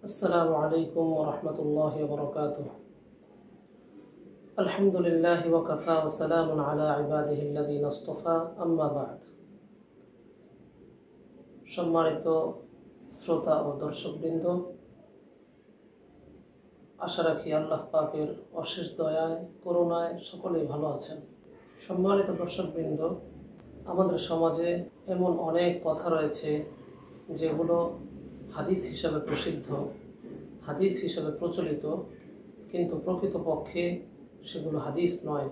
السلام عليكم ورحمة الله وبركاته. الحمد لله وكفى وسلام على عباده الذين اصطفى أما بعد. সম্মানিত শ্রোতা ও দর্শকবৃন্দ, আশা রাখি আল্লাহ পাকের অশেষ দয়ায় করুণায় সকলেই ভালো আছেন। সম্মানিত দর্শকবৃন্দ, আমাদের সমাজে এমন অনেক কথা রয়েছে যেগুলো হাদিস হিসাবে প্রসিদ্ধ, হাদিস হিসাবে প্রচলিত, কিন্তু প্রকৃতপক্ষে সেগুলো হাদিস নয়।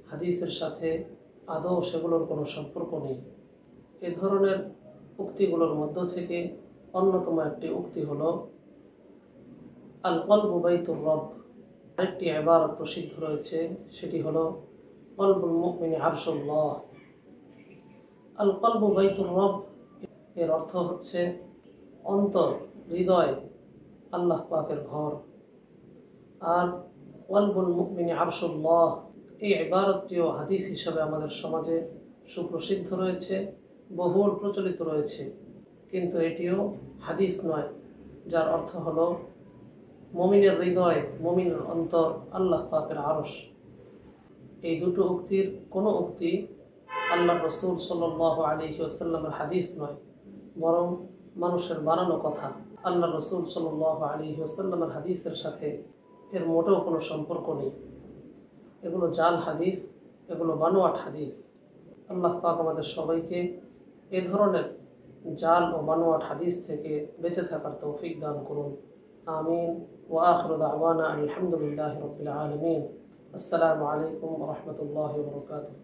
হাদিসের সাথে আদৌ সেগুলোর কোনো সম্পর্ক নেই। এ ধরনের উক্তিগুলোর মধ্য থেকে অন্যতম একটি উক্তি হলো আল কলবু বাইতুর রব। আরেকটি ইবারত প্রসিদ্ধ রয়েছে, সেটি হলো কলবুল মুমিনি আরশুল্লাহ। আল কলবু বাইতুর রব এর অর্থ হচ্ছে অন্তর, হৃদয় আল্লাহ পাকের ঘর। আর কলবুল মুমিনি আরশুল্লাহ এই ইবারতটিও হাদিস হিসাবে আমাদের সমাজে সুপ্রসিদ্ধ রয়েছে, বহুল প্রচলিত রয়েছে, কিন্তু এটিও হাদিস নয়, যার অর্থ হলো মুমিনের হৃদয়, মুমিনের অন্তর আল্লাহ পাকের আরশ। এই দুটো উক্তির কোনো উক্তি আল্লাহ রসুল সাল্লাল্লাহু আলাইহি ওয়াসাল্লামের হাদিস নয়, বরং মানুষের বানানো কথা। আল্লাহ রসুল সাল্লাল্লাহু আলাইহি ওয়াসাল্লামের হাদিসের সাথে এর মোটেও কোনো সম্পর্ক নেই। এগুলো জাল হাদিস, এগুলো বানোয়াট হাদিস। আল্লাহ পাক আমাদের সবাইকে এ ধরনের জাল ও বানোয়াট হাদিস থেকে বেঁচে থাকার তৌফিক দান করুন। আমিন। ওয়া আখিরু দাওয়ানা আলহামদুলিল্লাহি রাব্বিল আলামিন। আসসালামু আলাইকুম ওয়া রাহমাতুল্লাহি ওয়া বারাকাতুহু।